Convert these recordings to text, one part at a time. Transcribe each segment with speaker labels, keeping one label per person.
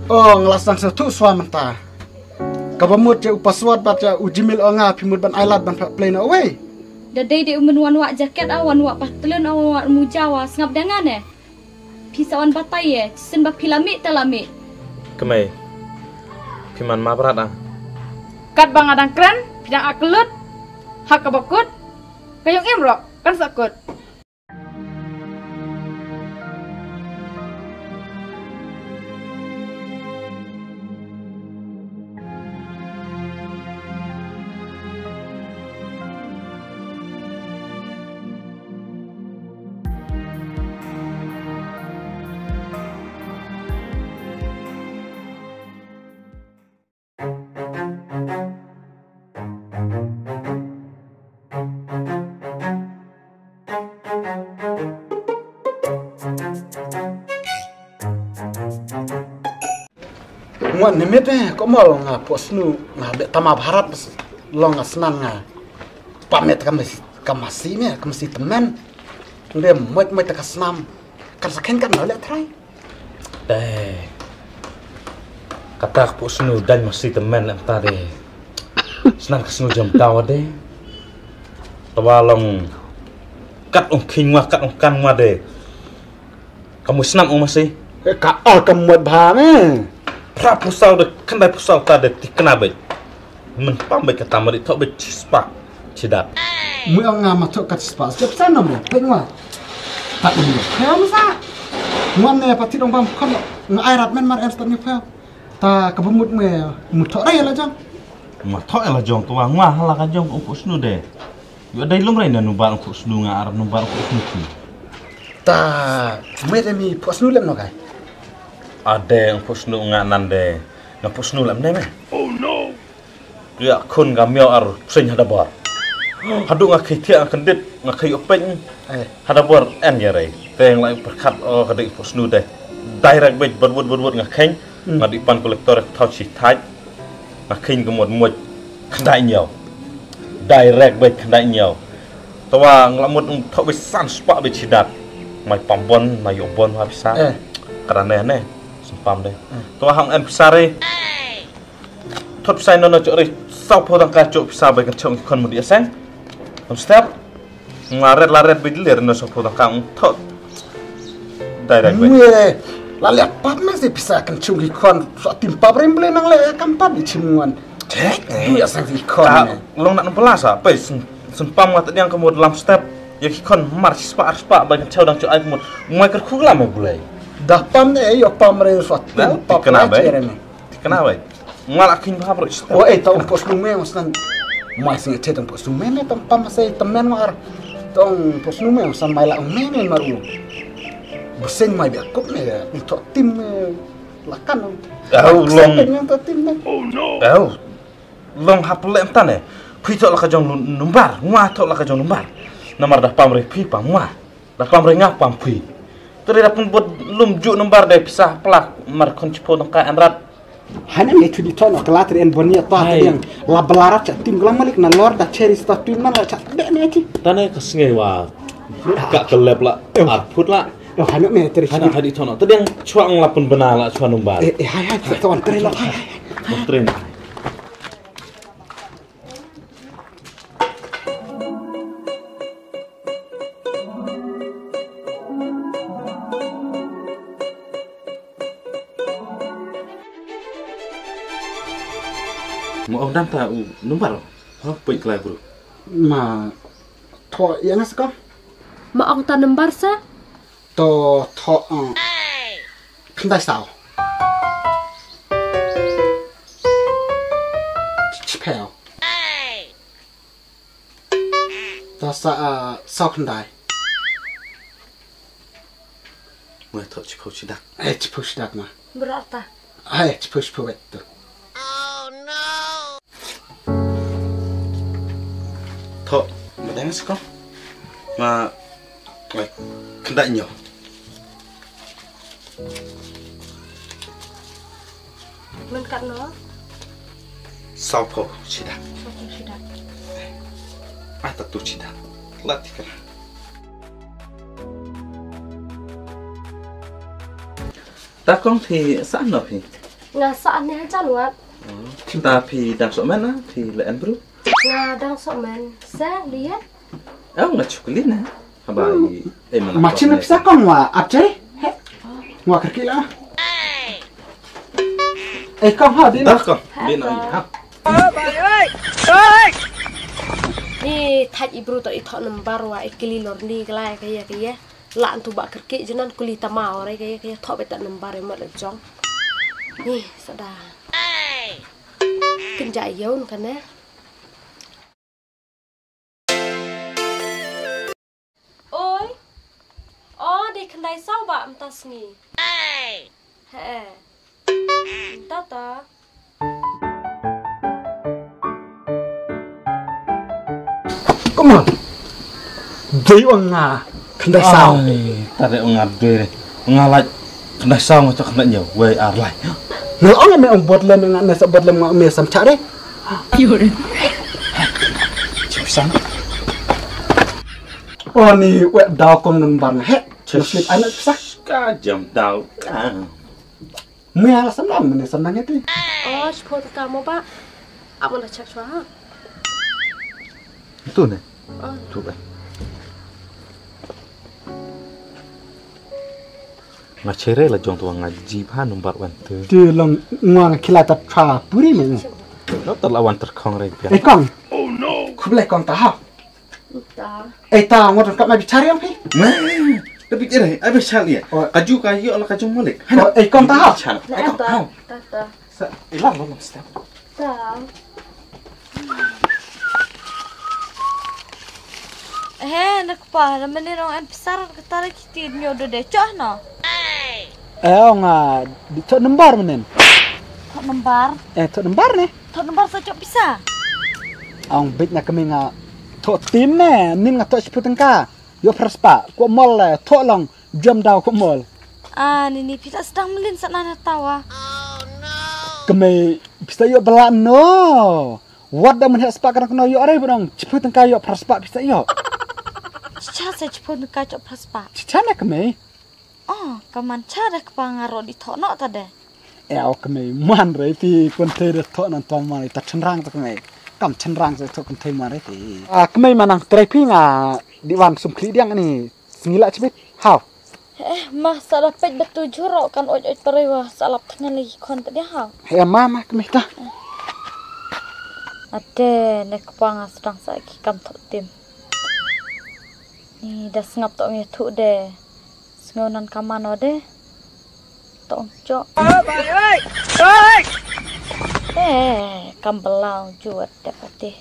Speaker 1: Oh, ngelasang satu suamenta. Kabamut je upaswat baca ujimil onga pimut ban ailat ban plane away.
Speaker 2: Dadai di umen wan wak jaket awan wak patelun awan wak mujawa ngap dengan Pisawan batai sen bak pilamit talamit.
Speaker 3: Kemai. Piman ma berat
Speaker 4: Kat bang adang keren, pidang akelut, hak kebakut, kayong imrok, kan sakut.
Speaker 1: Nguan nimit kok mal nga posnu nga be tama bharat long asnan nga pamet kamasi me kamasi temen nde moy ta kasnam kan saken kan le try
Speaker 3: kata pusnu dan masih temen em tadi senan kesnu jam tawa de tawalong kat king wa kat kan wa de kamu senam masih
Speaker 1: ka kamut bhang
Speaker 3: pra pusau de kendai pusau tadi tikena be men pambe kata mari tok be cispa cidat
Speaker 1: mu nga matuk kat spa jep sana mo penwa tak ni kam sa nguan ne pati dong pam kon nga airat men mar enstat ni pa ta kabumut me mutok rai la jang
Speaker 3: ma tok la jong tuwa ngwa hala ka jong pusnu de yo dai lum rai na nu ba pusnu nga arab nu ba pusnu
Speaker 1: ta me de mi posnu lem no kai
Speaker 3: ada yang pusnu nga nande na pusnu lam ne me oh no ya kun gamio ar sing hada bar hadu nga khitia kendit nga khai openg hada bar en ya rai teng lai perkat o kadai pusnu de direct bet berbut nga kheng nga di pan kolektor thau chi thai nga kheng ko một khandai nhiều direct bet khandai nhiều tawa nglamut thau be san spa be chidat mai pambon mai obon ha bisa karena ne sempam deh. Tua hang em pisare. Tot pisai nono cok sau po tang ka cok pisah baik cok kon mudia sen. Step laret bidilir no sau po tang ka tot. Direct baik.
Speaker 1: Lalet pap masih bisa kencung ikon so timpa bremble nang le kampap di cimuan. Cek ya sang ikon.
Speaker 3: Long nak pelas apa sempam ngat yang kemudian dalam step ya ikon march spa baik cok dang cok ai kemud. Mai kerkula me bulai.
Speaker 1: Dah pam ne yo pam re so timpa
Speaker 3: kenapa ngalakin ba bro step
Speaker 1: oh tong pos nume masnan mai sing te tong pos nume me pam sai temen mar tong pos nume san mai la me maru besen mai be kop me untuk tim lakan
Speaker 3: long oh no long haple entane pito la ka jong numbar ngwa to la ka jong numbar namar dah pam re pi pam ngwa dah pam re ngapam pi tadi pun buat lum juk nombar deh pisah pelak mar koncipo nongka enrat
Speaker 1: hanya me tu di tono kelatri en bonia ta yang la belarat cak tim gelang malik na lord da cherry sta tim man cak de ne ti
Speaker 3: tane kesngai wa gak kelep la arput la
Speaker 1: hanya me teri
Speaker 3: hadi tono tadi yang cuang la pun benar la cuang nombar
Speaker 1: hai kawan teri la hai
Speaker 3: tren mau orang tak numbar, pergi kelai bro.
Speaker 1: Ma, tho yang as kau?
Speaker 2: Ma ong ta nembar sa?
Speaker 1: To tho kendai sao? Chipel. To sa sao kendai?
Speaker 3: Mau tho chipau chidak.
Speaker 1: Chipau chidak ma.
Speaker 2: Berapa?
Speaker 1: Chipau itu.
Speaker 3: Thọ, mà đánh sẽ có mà lại khăn đại nhiều
Speaker 2: Mình cắt nó
Speaker 3: sau phổ chỉ đạt
Speaker 2: chỉ đặt
Speaker 3: ai ta tu chỉ đạt lát thì cả ta con thì sẵn rồi
Speaker 5: Ngasaan aja nuat.
Speaker 3: Tapi dang sok mana? Thì lẹn bro.
Speaker 5: Ngadang sok men. Saya lihat.
Speaker 3: Nggak cukup na. Habai.
Speaker 1: Macam nak pisah kau ngwa aceh? Ngwa kerki lah. Kau ha di
Speaker 3: Dah kau. Dia nak ha.
Speaker 5: Ni thaj ibru to ithok nembar wa ikili lor ni kelai kaya. Laan tu bak kerki jenan kuli tamau rai kaya thok betak nembar emat lecong. Nih, sudah. Kenjai yaun kan ya? Oi. Oh, di kendai sau bak emtas ni. He. Tata.
Speaker 1: Come on. Jadi orang kendai sao.
Speaker 3: Tadi orang ada. Ngalaj kendai sao macam kendai nyawa. Wei arlai.
Speaker 1: Nggak orang yang buat lem dengan nasi buat lem dengan sam cari.
Speaker 3: Cepetan.
Speaker 1: Oh ni wet dau kong nembar he. Cepat anak pisah.
Speaker 3: Kajam tahu kan.
Speaker 1: Mia senang ni senangnya tu.
Speaker 5: Oh, sepuluh kamu pak. Apa nak cak suah?
Speaker 3: Itu nih. Tu kan. Ngacere lah jong tuang ngaji pan numbar wan tu.
Speaker 1: Di long nguang kilata tra puri ni.
Speaker 3: Nó terlawan terkong rek ya.
Speaker 1: Kong. Oh no. Kublai kong tahu.
Speaker 5: Tak.
Speaker 1: Ta ngor kat mai bicara apa?
Speaker 3: Tapi kira, abis cari ya. Kaju kayu ala kaju malik.
Speaker 1: Kong tahu.
Speaker 5: Tak.
Speaker 1: Ilah lo mesti.
Speaker 5: Tak.
Speaker 2: Nak pa, naman ni rong an pisar ketara kiti nyo do de choh no.
Speaker 1: Di tok nembar menen.
Speaker 2: Tok nembar.
Speaker 1: Tok nembar ni.
Speaker 2: Tok nembar sa chok pisa.
Speaker 1: Ang bit na kami tok tim ne, nin tok seputengka. Yo perspa, ko mol tok long jam daw ko mol.
Speaker 2: Nini pita sedang melin sa nana tawa.
Speaker 1: Kami bisa yo belan no. Wat dah menhe spa kana kono yo are bang, seputengka yo perspa bisa yo.
Speaker 2: Cha sa chpun ka chok praspa.
Speaker 1: Cicana kami.
Speaker 2: Oh, kaman cara kepangaro di tok no tade.
Speaker 1: Kami man re ti kon te de tok nan tom man ta chenrang ta kami. Kam chenrang sa tok kon te man re ti. Kami manang trepi di wan sum kli diang ni. Sengila cebit. How?
Speaker 2: Mah salah pej betu juro kan oj perewa salap tengan lagi kon tadi how.
Speaker 1: Mama kami ta.
Speaker 2: Ade nek kepanga sedang saiki kam tok tim. Ni dah sengap tok mi tu de. Sengonan kamano de. Tok cok. Kam belau juat dapati.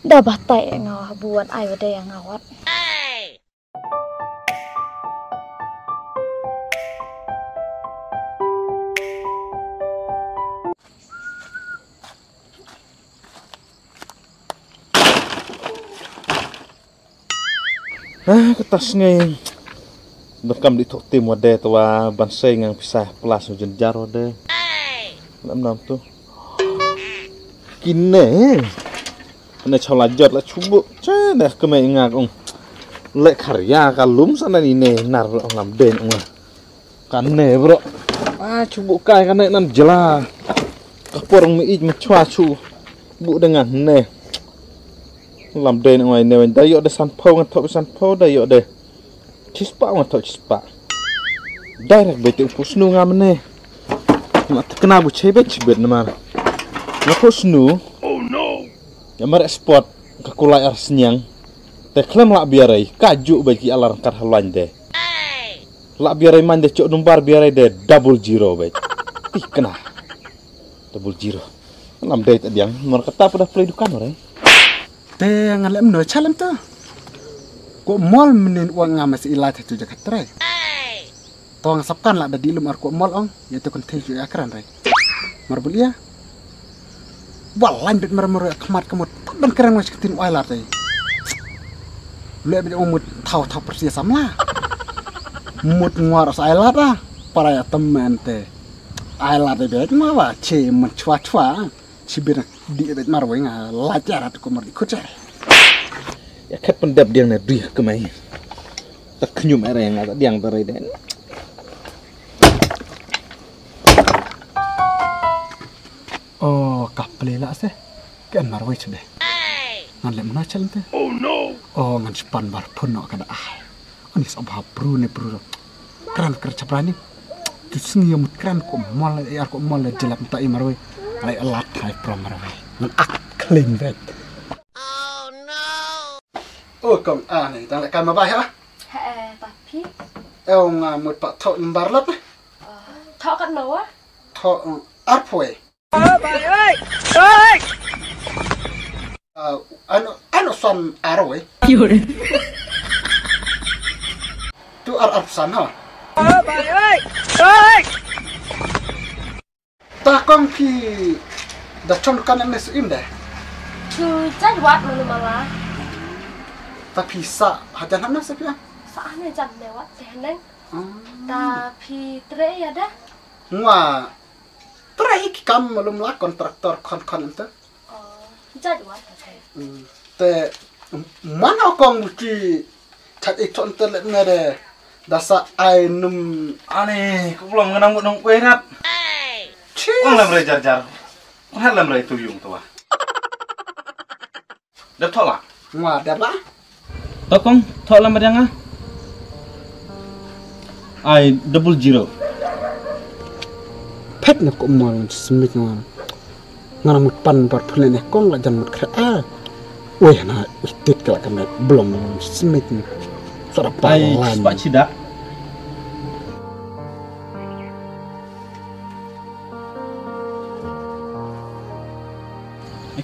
Speaker 2: Dah batai ngawah buat ayo de yang ngawat.
Speaker 3: Ketas ni. Berkam di tok tim wade tua bansai ngang pisah pelas ujen jaro de. Nam tu. Kine. Kena cholajot la cubuk. Dah kemai ngak ong. Lek karya kalum sana ini nar lam den ong. Kane bro. Cubuk kai kane nan jela. Kaporong mi ij machwa chu. Bu dengan ne. Làm đền ở ngoài này mình đây ở san phô ngon thọ san phô đây ở đây chispa ngon thọ chispa đây là bề tượng phú snu ngam này mà kena bu chay bet chibet nama na phú snu ya mare sport kakulai ar senyang te klem lak biarai kaju bagi alar kar halwan de lak biarai man de cok numbar biarai de 00 bet ti kena 00 làm đền tại diang mar kata pada play dukan orang
Speaker 1: Te ngalem no chalem tu. Ko mol menin uang ngamas ilat tu jakat tray. Tong sapkan lah badi lumar ko mol ong, yaitu kon te ju akran rai. Marbulia. Wallain bit marmur khamat kamut ban kerang mas ketin oilar tai. Le bit umut thau persia samla. Mut nguar as ailat para ya temen te. Ailat de bet mawa che men chwa. Cibir di bet marwai lajar atau komor ikut cari.
Speaker 3: Ya kat pendap dia na dia kemai. Tak kenyum era yang ada diang tarai den.
Speaker 1: Oh, kaplela sih. Kan marwai sudah. Ngan lem na chal te. Oh no. Oh ngan span bar pun no kada ah. Ani sabha bru ne bru. Kran kerja berani. Tu sengi mut kran ko mal yar ko mal jelap ta i marwai. Alai alat thai pro marwai. Ngan ak kling vet. Oh no. Oh kom ani tang le kan ma bai ha.
Speaker 2: Tapi
Speaker 1: El nga mut pak thok lembar lat.
Speaker 5: Thọ cắt nấu á.
Speaker 1: Thok arpoi. Ano son aroi. Tu ar san ha. Ta kong ki da chon kan mes im de.
Speaker 5: Chứ chắc quạt mà là.
Speaker 1: Tapi sa hadan hana sapia.
Speaker 5: Saan này chặt này quạt thế này. Tapi tre ya dah.
Speaker 1: Nga trai kam malum la kontraktor kon ente.
Speaker 5: Chắc quạt thế.
Speaker 1: Te mana kong ki chat ik ton te le de dasa ai num
Speaker 3: Ane, kau belum ngenang nong perat. Kau lem jar jar. Kau lem tuyung tu ah. Dah thok lah.
Speaker 1: nga đẹp la.
Speaker 3: Tau kong thok lem yang ah. I 00.
Speaker 1: Pet na ko mo smith nga. Nga mut pan par phule ne kong la jan mut kha a. Oi na itit kala kan belum smith. Sora pa
Speaker 3: I
Speaker 1: lan.
Speaker 3: sepak cidak.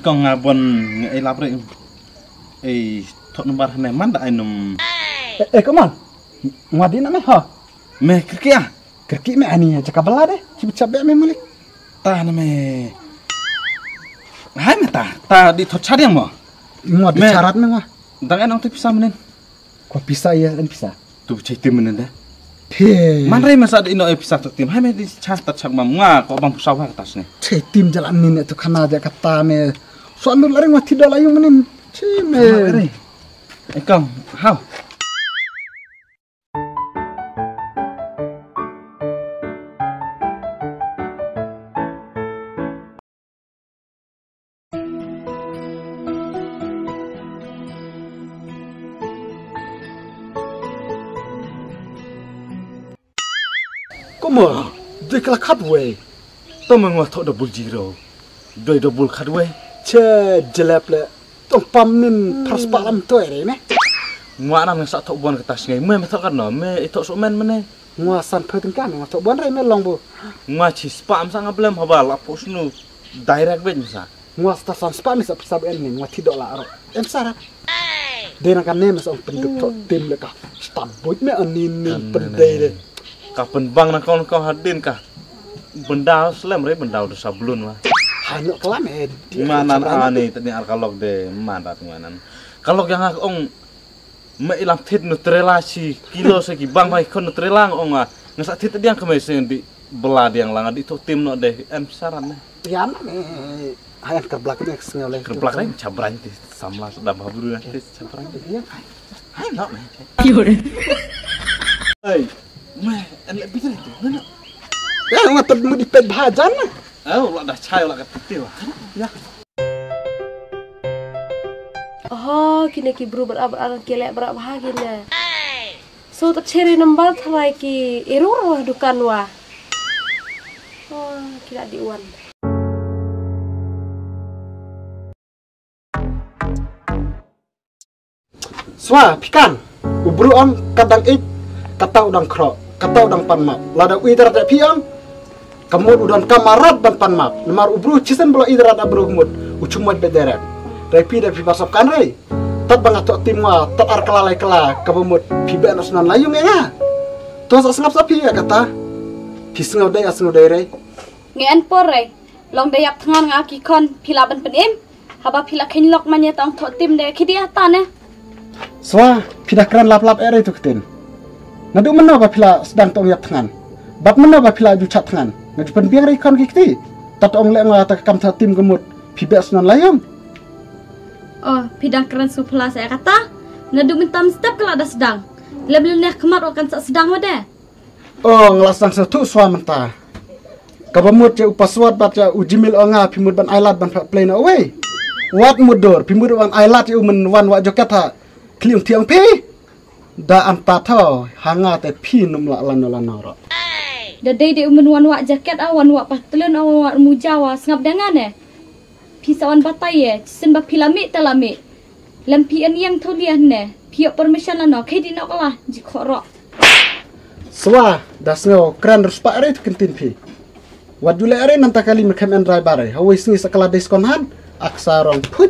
Speaker 3: Kong ngabon ngai lapre. Thok nomor hane man da ainum.
Speaker 1: Come on. Ngadi na me ha.
Speaker 3: Me kerja.
Speaker 1: Kerki me ani cakap bela deh. Cip cabe me malik.
Speaker 3: Ta na me. Hai me ta di thot chari yang mo.
Speaker 1: Ngadi syarat me nga.
Speaker 3: Dang enang tu pisah menen.
Speaker 1: Ko pisah ya dan pisah.
Speaker 3: Tu cai tim menen dah.
Speaker 1: He.
Speaker 3: Man rai masa ino pisah tu tim. Hai me di chastat chak mam nga ko bang pusau ha atas ni.
Speaker 1: Cai tim jalan ni tu kana aja kata me. Soalnya lari ngah tidak layu menin. Cai me.
Speaker 3: Kong, how?
Speaker 1: Kuma, dia kala kadwe.
Speaker 3: Tama ngwa thok double zero. Doi double kadwe.
Speaker 1: Che jelap le. Tong pamin perspalam tu ere me.
Speaker 3: Ngwa nam sak thok bon ketas ngai. Me thok kan no, me thok sok men mene.
Speaker 1: Ngwa san pertengkan ngwa tok bon rai me long bu.
Speaker 3: Ngwa chi spam sang ablem haba la posnu direct ben sa.
Speaker 1: Ngwa sta san spa mi sa persab en ni ngwa tidak la aro. Em sara. Dia nak kan nem sa penduk tok tim le ka. Stabut me anin ni pendai le.
Speaker 3: Ka penbang na kau hadin ka. Benda selem rai benda udah sablun lah.
Speaker 1: Hanya kelam
Speaker 3: Manan ani tadi alkalog de mandat manan. Kalau yang ong me ilang tit nutrelasi kilo segi bang mai kon nutrelang ong ngasak tit diang kemesen di belad yang lang di to tim no de em saran.
Speaker 1: Ya me hayan kerblak me sengole.
Speaker 3: Kerblak lain cabran ti samla sudah baburu nanti cabran.
Speaker 1: Ya.
Speaker 3: Hai no me.
Speaker 2: Yure.
Speaker 3: Hey, me en le bitre tu. No.
Speaker 1: Ya ngwa tad mu di pet bhajan.
Speaker 3: Oh, lah dah cai lah ketil.
Speaker 1: Ya.
Speaker 5: Oh, kini ki bru berab-ab kelek berab bahagian. So tak ceri nombor tharai ki erur wah dukan wah. Oh, kira diuan.
Speaker 1: Swa pikan. Ubru om kadang ik kata udang kro, kata udang panmap. Lada uidar da piam. Kamud udan kamarat ban panmap. Nemar ubru cisen bolo idrat abru mud. Ucumot bederet. Repi da pi pasap kan rei. Tat bang atok timwa, tat ar kelalai kela kabumut pi be nasnan layung ya. Tos asngap sapi ya kata. Pi sengau dai asngau dai rei.
Speaker 2: Ngen pore. Long dayap tangan ngaki kon pila ban penim. Haba pila kinlok manya tong thot tim de kidia tane.
Speaker 1: Swa pidah keran lap-lap ere tu ketin. Nadu mana ba pila sedang tong yap tangan. Bab mana ba pila ju cat tangan. Ngaju penbiang rei kon kikti. Tat ong le ngata kam thot tim gemut pi be asnan layung.
Speaker 2: Oh, pidang keren supla saya kata. Nadu mintam step kalau ada sedang. Lebih nek kemat akan sedang wade.
Speaker 1: Oh, ngelas nang satu swa mentah. kabamut je upaswat baca ujimil onga pimut ban ailat ban play na away. Wat mudor pimut ban ailat yu men wan wa jokat ha kliung tiang pi. Da ampatho hanga te pinum la lano ro.
Speaker 2: Da dei de umen wan jaket awan wa patlen awan mujawa ngap dangan Pisawan batai sen ba pilami talami. Lampian yang tulian pihak permission lano kedi nak lah jikorok.
Speaker 1: Swa dasno kran ruspa are kentin pi. Wadule are nanta kali merkem en driver are. Hawi sui sakala diskon han aksarong put.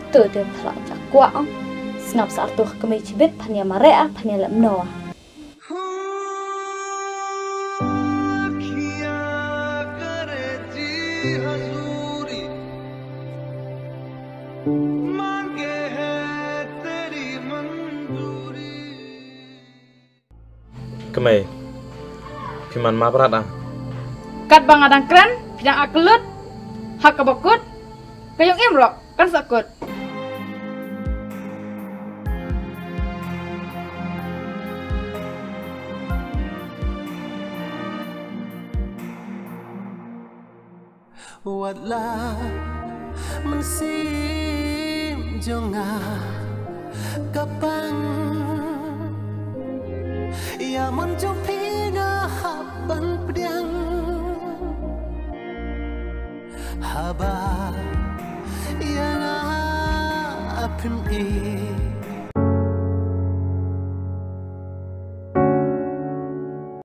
Speaker 2: Tu dem thalak jakwa snap sartu kemai cibet pania marea pania lam noa.
Speaker 3: Kemai piman ma berat
Speaker 4: Kat bang adang keren, pidang akelut, hak kebakut, kayong imrok, kan sakut.
Speaker 6: Watlah mensim jonga kapang ya menjumpinya haban pedang haba yang apim